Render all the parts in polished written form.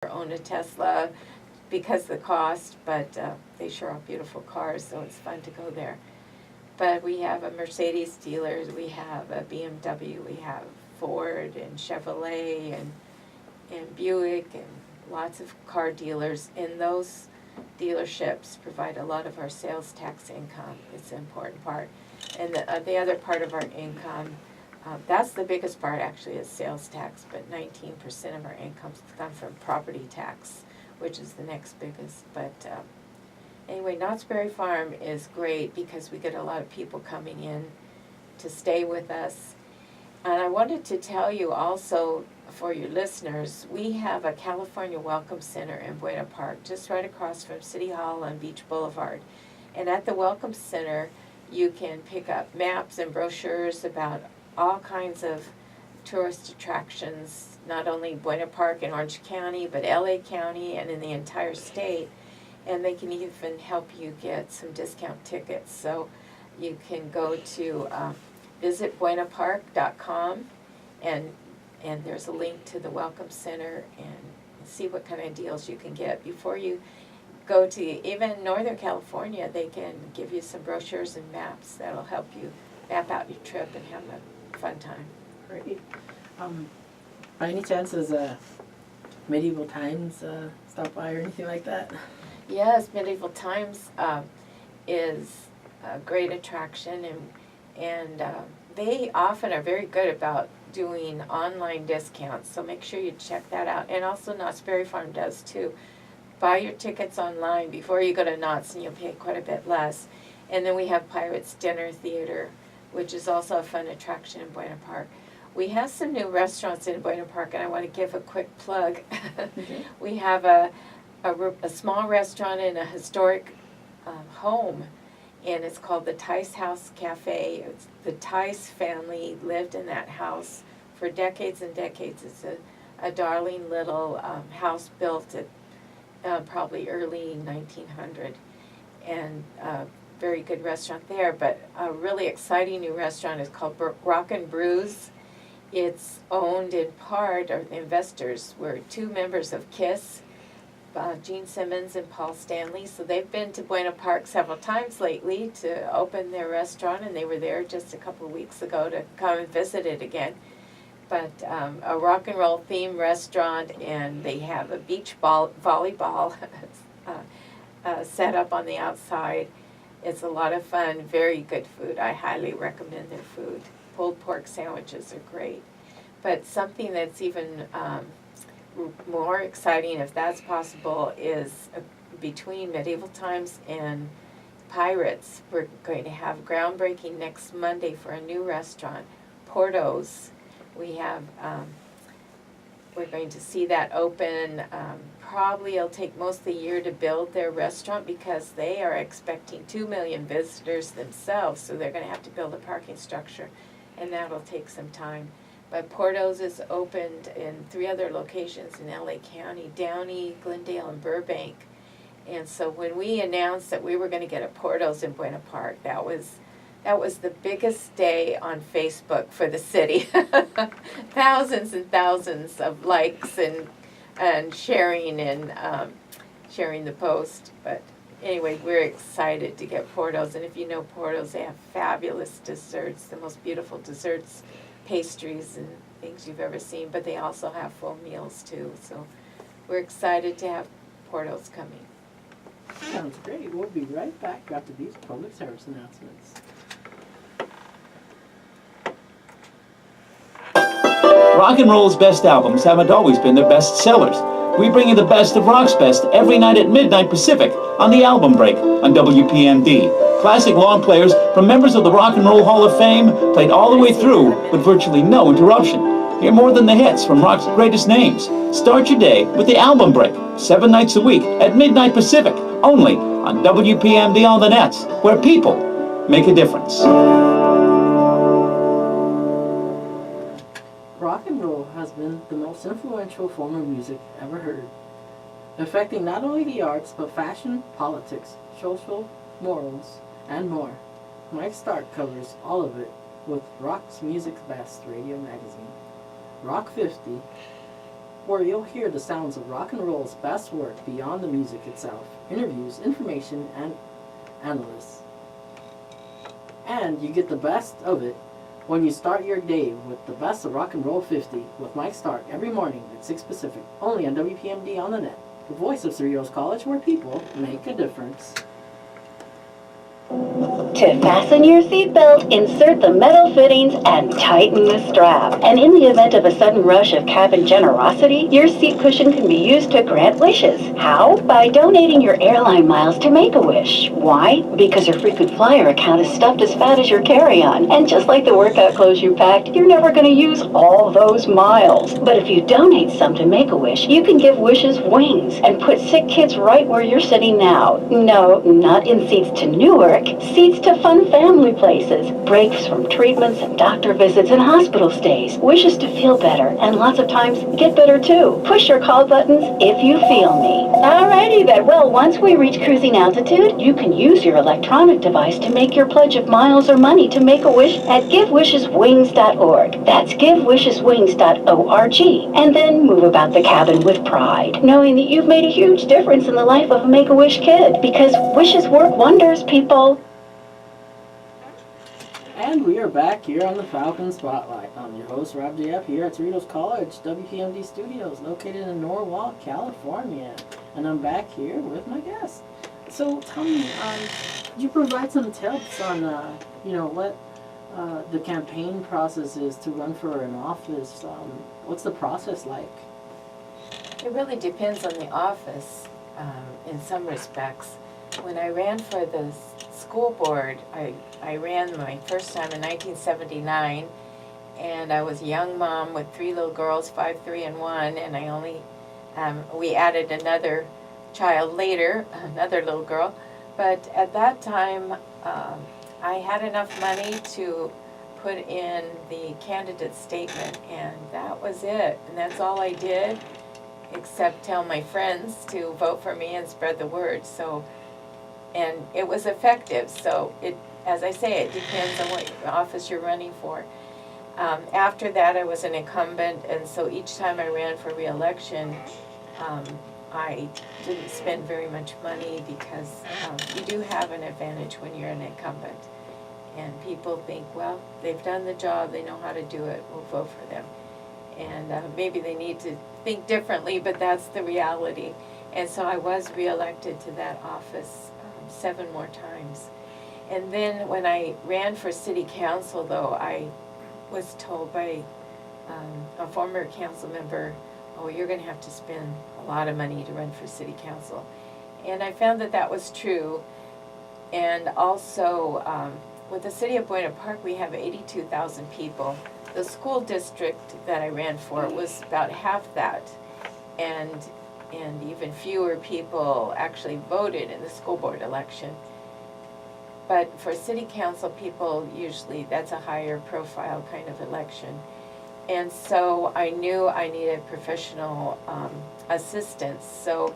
own a Tesla because of the cost, but they sure are beautiful cars, so it's fun to go there. But we have a Mercedes dealer, we have a BMW, we have Ford and Chevrolet and Buick and lots of car dealers. And those dealerships provide a lot of our sales tax income. It's an important part. And the other part of our income, that's the biggest part actually, is sales tax, but 19% of our income comes from property tax, which is the next biggest. But anyway, Knott's Berry Farm is great because we get a lot of people coming in to stay with us. And I wanted to tell you also, for your listeners, we have a California Welcome Center in Buena Park, just right across from City Hall on Beach Boulevard. And at the Welcome Center, you can pick up maps and brochures about all kinds of tourist attractions, not only Buena Park in Orange County, but LA County and in the entire state. And they can even help you get some discount tickets. So you can go to visit buenapark.com and there's a link to the Welcome Center and see what kind of deals you can get. Before you go to even Northern California, they can give you some brochures and maps that'll help you map out your trip and have a fun time. Great. By any chance, does Medieval Times stop by or anything like that? Yes, Medieval Times is a great attraction, and they often are very good about doing online discounts, so make sure you check that out. And also Knott's Berry Farm does too. Buy your tickets online before you go to Knott's and you'll pay quite a bit less. And then we have Pirates Dinner Theater, which is also a fun attraction in Buena Park. We have some new restaurants in Buena Park, and I want to give a quick plug. Okay. We have a small restaurant in a historic home, and it's called the Tice House Cafe. It's the Tice family lived in that house for decades and decades. It's a darling little house built at probably early 1900, and very good restaurant there. But a really exciting new restaurant is called Rock and Brews. It's owned in part, or the investors were two members of KISS, Gene Simmons and Paul Stanley. So they've been to Buena Park several times lately to open their restaurant, and they were there just a couple of weeks ago to come and visit it again. But a rock and roll themed restaurant, and they have a beach volleyball set up on the outside. It's a lot of fun, very good food. I highly recommend their food. Pulled pork sandwiches are great. But something that's even more exciting, if that's possible, is between Medieval Times and Pirates, we're going to have groundbreaking next Monday for a new restaurant, Porto's. We have, we're going to see that open. Probably it'll take most of the year to build their restaurant because they are expecting 2 million visitors themselves, so they're going to have to build a parking structure, and that'll take some time. But Porto's is opened in 3 other locations in LA County, Downey, Glendale, and Burbank. And so when we announced that we were going to get a Porto's in Buena Park, that was the biggest day on Facebook for the city. Thousands and thousands of likes and sharing and sharing the post. But anyway, we're excited to get Porto's. And if you know Porto's, they have fabulous desserts, the most beautiful desserts, pastries and things you've ever seen, but they also have full meals too. So we're excited to have Porto's coming. Sounds great. We'll be right back after these public service announcements. Rock and roll's best albums haven't always been their best sellers. We bring you the best of rock's best every night at midnight Pacific on the Album Break on WPMD. Classic long players from members of the Rock and Roll Hall of Fame played all the way through with virtually no interruption. Hear more than the hits from rock's greatest names. Start your day with the Album Break, 7 nights a week at midnight Pacific, only on WPMD on the Nets, where people make a difference. Rock and roll has been the most influential form of music ever heard, affecting not only the arts, but fashion, politics, social, morals, and more. Mike Stark covers all of it with Rock's Music's Best radio magazine. Rock 50 where you'll hear the sounds of rock and roll's best work beyond the music itself, interviews, information, and analysts. And you get the best of it when you start your day with the best of Rock and Roll 50 with Mike Stark every morning at 6 Pacific, only on WPMD on the net, the voice of Cerritos College, where people make a difference. To fasten your seatbelt, insert the metal fittings and tighten the strap. And in the event of a sudden rush of cabin generosity, your seat cushion can be used to grant wishes. How? By donating your airline miles to Make-A-Wish. Why? Because your frequent flyer account is stuffed as fat as your carry-on. And just like the workout clothes you packed, you're never going to use all those miles. But if you donate some to Make-A-Wish, you can give wishes wings and put sick kids right where you're sitting now. No, not in seats to Newark. Seats to fun family places, breaks from treatments and doctor visits and hospital stays, wishes to feel better, and lots of times get better too. Push your call buttons if you feel me. Alrighty then, well, once we reach cruising altitude, you can use your electronic device to make your pledge of miles or money to Make-A-Wish at givewisheswings.org. That's givewisheswings.org. And then move about the cabin with pride, knowing that you've made a huge difference in the life of a Make-A-Wish kid, because wishes work wonders, people. And we are back here on the Falcon Spotlight. I'm your host, Rob JF, here at Cerritos College, WPMD Studios, located in Norwalk, California. And I'm back here with my guest. So tell me, could you provide some tips on, what the campaign process is to run for an office? What's the process like? It really depends on the office in some respects. When I ran for the school board, I ran my first time in 1979, and I was a young mom with 3 little girls, 5, 3, and 1, and I only, we added another child later, another little girl, but at that time, I had enough money to put in the candidate statement, and that was it, and that's all I did, except tell my friends to vote for me and spread the word. So, and it was effective. So it, as I say, it depends on what office you're running for. After that, I was an incumbent, and so each time I ran for re-election, I didn't spend very much money because you do have an advantage when you're an incumbent. And people think, well, they've done the job, they know how to do it, we'll vote for them. And maybe they need to think differently, but that's the reality. And so I was re-elected to that office 7 more times. And then when I ran for city council, though, I was told by a former council member, oh, you're going to have to spend a lot of money to run for city council. And I found that that was true. And also, with the city of Buena Park, we have 82,000 people. The school district that I ran for was about half that. And even fewer people actually voted in the school board election. But for city council people, usually that's a higher profile kind of election. And so I knew I needed professional assistance. So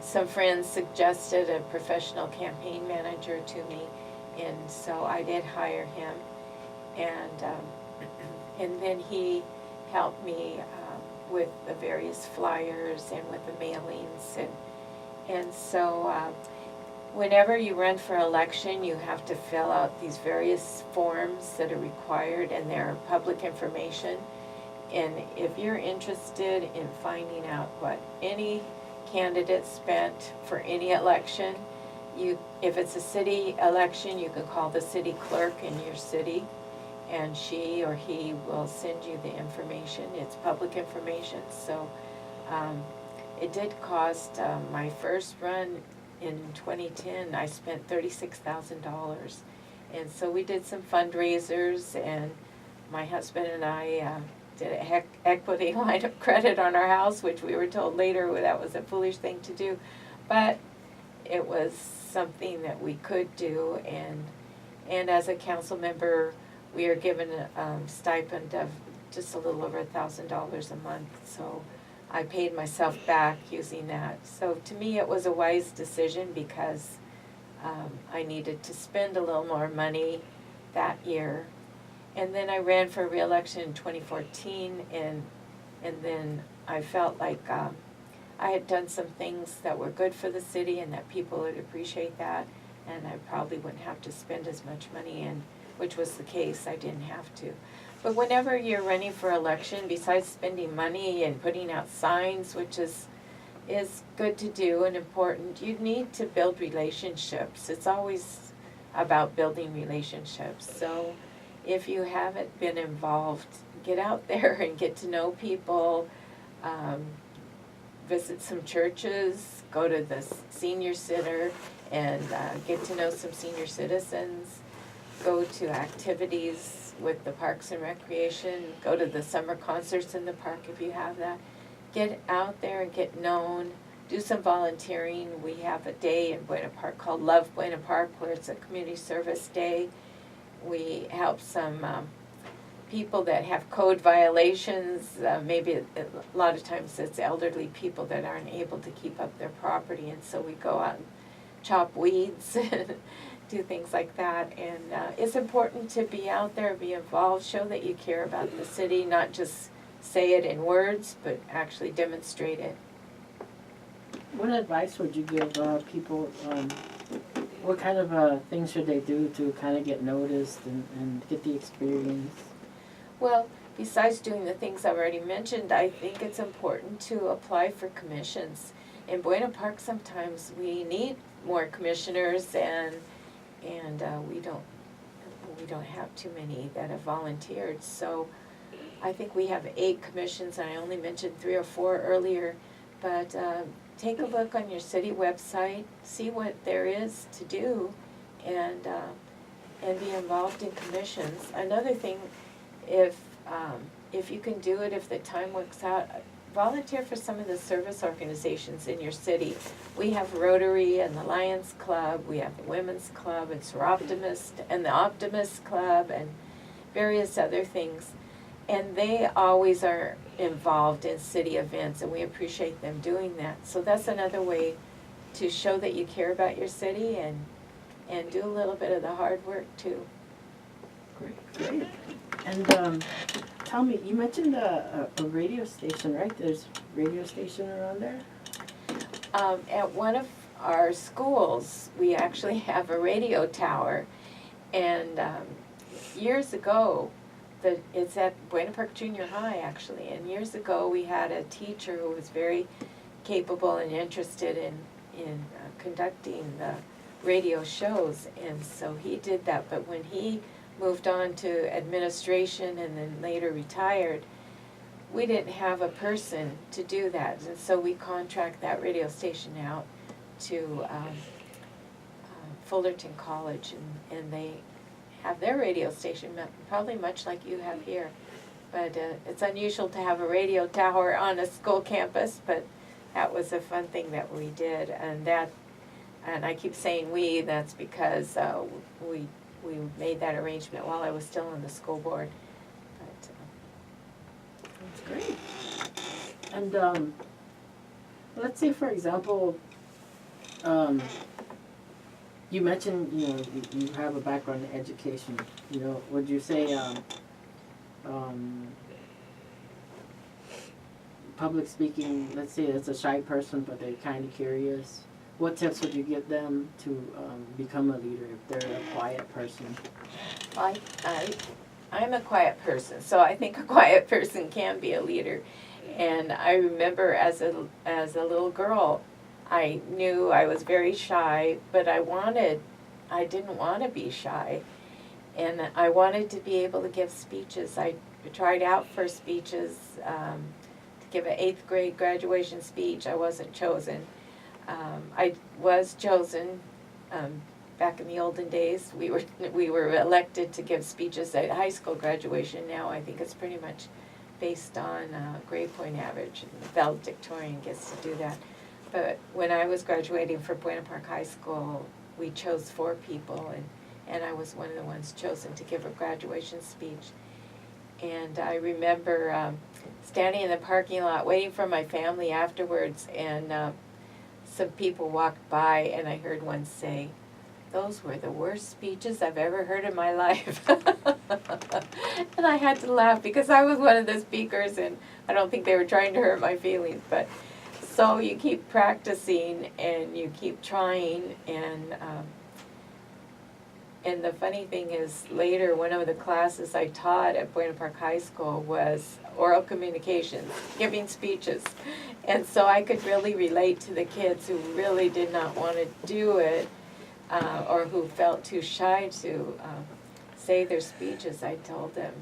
some friends suggested a professional campaign manager to me, and so I did hire him. And then he helped me with the various flyers and with the mailings. And so whenever you run for election, you have to fill out these various forms that are required, and they're public information. And if you're interested in finding out what any candidate spent for any election, if it's a city election, you can call the city clerk in your city, and she or he will send you the information. It's public information. So it did cost my first run in 2010, I spent $36,000. And so we did some fundraisers, and my husband and I did a equity line of credit on our house, which we were told later that was a foolish thing to do. But it was something that we could do, and as a council member, we are given a stipend of just a little over $1,000 a month, so I paid myself back using that. So to me, it was a wise decision because I needed to spend a little more money that year. And then I ran for re-election in 2014, and then I felt like I had done some things that were good for the city and that people would appreciate that, and I probably wouldn't have to spend as much money, and which was the case, I didn't have to. But whenever you're running for election, besides spending money and putting out signs, which is good to do and important, you need to build relationships. It's always about building relationships. So if you haven't been involved, get out there and get to know people, visit some churches, go to the senior center and get to know some senior citizens, go to activities with the Parks and Recreation, go to the summer concerts in the park if you have that. Get out there and get known, do some volunteering. We have a day in Buena Park called Love Buena Park, where it's a community service day. We help some people that have code violations. Maybe a lot of times it's elderly people that aren't able to keep up their property, and so we go out and chop weeds and do things like that. And it's important to be out there, be involved, show that you care about the city, not just say it in words, but actually demonstrate it. What advice would you give people? What kind of things should they do to kind of get noticed and get the experience? Well, besides doing the things I've already mentioned, I think it's important to apply for commissions. In Buena Park, sometimes we need more commissioners, and we don't have too many that have volunteered. So I think we have 8 commissions, and I only mentioned 3 or 4 earlier. But take a look on your city website, see what there is to do, and be involved in commissions. Another thing, if you can do it, if the time works out, volunteer for some of the service organizations in your city. We have Rotary and the Lions Club, we have the Women's Club, and Seroptimist, and the Optimist Club, and various other things. And they always are involved in city events, and we appreciate them doing that. So that's another way to show that you care about your city and do a little bit of the hard work too. Great. And tell me, you mentioned a radio station, right? There's a radio station around there? At one of our schools, we actually have a radio tower. And years ago, it's at Buena Park Junior High, actually. And years ago, we had a teacher who was very capable and interested in conducting the radio shows. And so he did that. But when he moved on to administration and then later retired, we didn't have a person to do that. And so we contract that radio station out to Fullerton College, and they have their radio station, probably much like you have here. But it's unusual to have a radio tower on a school campus, but that was a fun thing that we did. And I keep saying we, that's because we made that arrangement while I was still on the school board. But That's great. And let's say, for example, you mentioned, you have a background in education. Would you say public speaking, let's say it's a shy person, but they're kind of curious, what tips would you give them to become a leader if they're a quiet person? I'm a quiet person, so I think a quiet person can be a leader. And I remember as a little girl, I knew I was very shy, but I didn't want to be shy. And I wanted to be able to give speeches. I tried out for speeches, to give an 8th grade graduation speech. I wasn't chosen. I was chosen back in the olden days. We were elected to give speeches at high school graduation. Now I think it's pretty much based on grade point average, and the valedictorian gets to do that. But when I was graduating for Buena Park High School, we chose 4 people, and I was one of the ones chosen to give a graduation speech. And I remember standing in the parking lot waiting for my family afterwards, and some people walked by, and I heard one say, those were the worst speeches I've ever heard in my life. And I had to laugh because I was one of the speakers and I don't think they were trying to hurt my feelings, but so you keep practicing and you keep trying, and the funny thing is, later, one of the classes I taught at Buena Park High School was oral communications, giving speeches. And so I could really relate to the kids who really did not want to do it, or who felt too shy to say their speeches. I told them,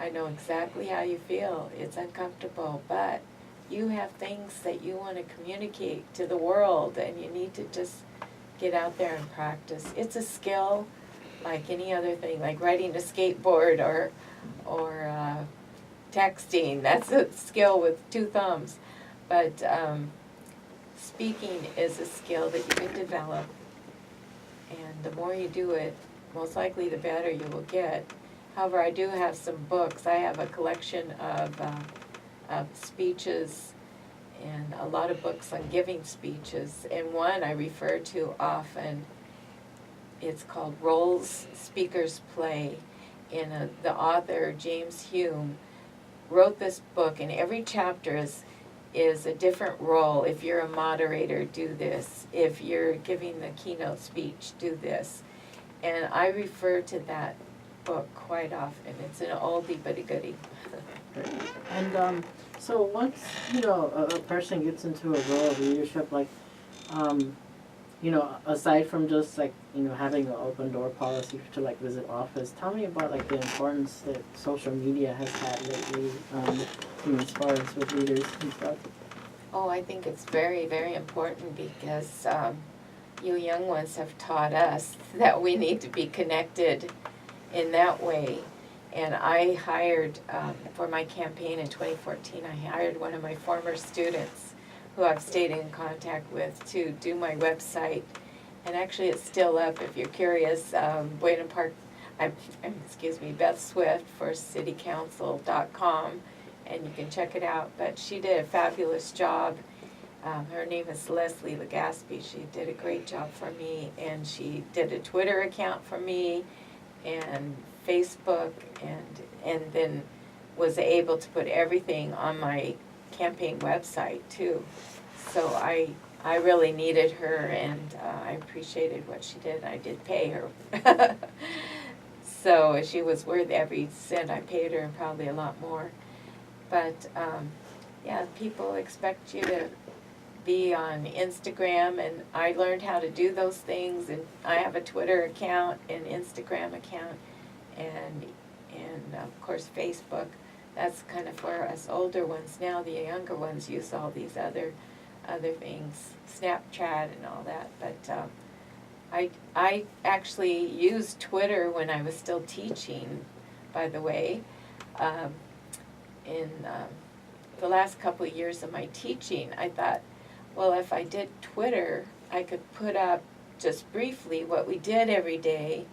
I know exactly how you feel. It's uncomfortable, but you have things that you want to communicate to the world, and you need to just get out there and practice. It's a skill like any other thing, like riding a skateboard or texting. That's a skill with two thumbs. But speaking is a skill that you can develop, and the more you do it, most likely the better you will get. However, I do have some books. I have a collection of speeches and a lot of books on giving speeches, and one I refer to often. It's called Roles Speakers Play, and the author, James Hume, wrote this book, and every chapter is a different role. If you're a moderator, do this. If you're giving the keynote speech, do this. And I refer to that book quite often. It's an oldie but a goodie. And so once, a person gets into a role of leadership, like, aside from just like, having an open door policy to like visit office, tell me about like the importance that social media has had lately, as far as with leaders and stuff. Oh, I think it's very, very important because you young ones have taught us that we need to be connected in that way. And I hired, for my campaign in 2014, I hired one of my former students who I've stayed in contact with to do my website. And actually it's still up if you're curious. Buena Park, Beth Swift for citycouncil.com, and you can check it out. But she did a fabulous job. Her name is Leslie Legaspi. She did a great job for me, and she did a Twitter account for me and Facebook, and then was able to put everything on my campaign website too. So I really needed her, and I appreciated what she did. I did pay her. So she was worth every cent I paid her, and probably a lot more. But yeah, people expect you to be on Instagram, and I learned how to do those things, and I have a Twitter account and Instagram account, and of course Facebook. That's kind of for us older ones. Now the younger ones use all these other things, Snapchat and all that. But I actually used Twitter when I was still teaching, by the way. In the last couple of years of my teaching, I thought, well, if I did Twitter, I could put up just briefly what we did every day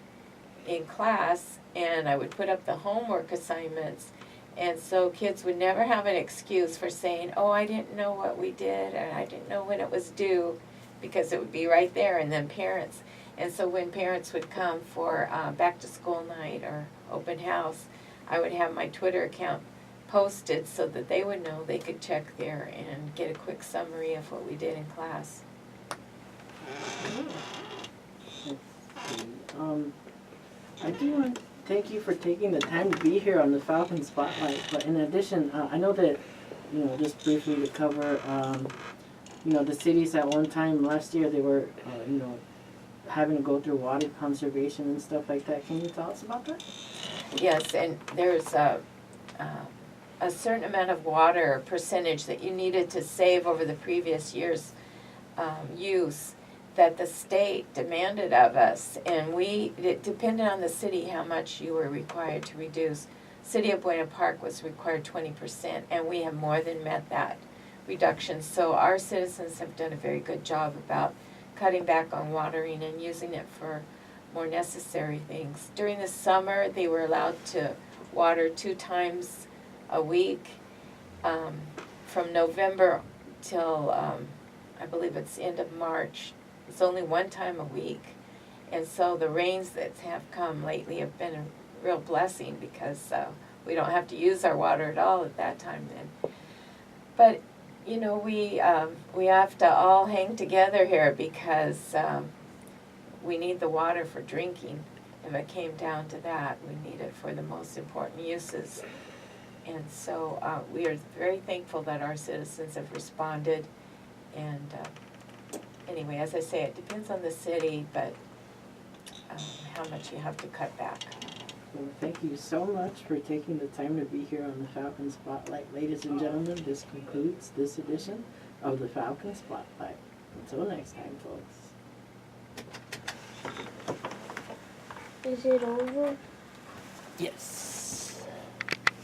in class, and I would put up the homework assignments. And so kids would never have an excuse for saying, oh, I didn't know what we did, or I didn't know when it was due, because it would be right there. And then parents. And so when parents would come for back to school night or open house, I would have my Twitter account posted so that they would know they could check there and get a quick summary of what we did in class. I do want to thank you for taking the time to be here on the Falcon Spotlight. But in addition, I know that, just briefly to cover, the cities at one time last year, they were, having to go through water conservation and stuff like that. Can you tell us about that? Yes, and there's a certain amount of water percentage that you needed to save over the previous year's use that the state demanded of us, and it depended on the city how much you were required to reduce. City of Buena Park was required 20%, and we have more than met that reduction. So our citizens have done a very good job about cutting back on watering and using it for more necessary things. During the summer, they were allowed to water 2 times a week, from November till I believe it's the end of March. It's only 1 time a week, And so the rains that have come lately have been a real blessing because we don't have to use our water at all at that time then. But, you know, we have to all hang together here because we need the water for drinking. If it came down to that, we need it for the most important uses. And so we are very thankful that our citizens have responded. And anyway, as I say, it depends on the city, but how much you have to cut back. Well, thank you so much for taking the time to be here on the Falcon Spotlight. Ladies and gentlemen, this concludes this edition of the Falcon Spotlight. Until next time, folks. Is it over? Yes.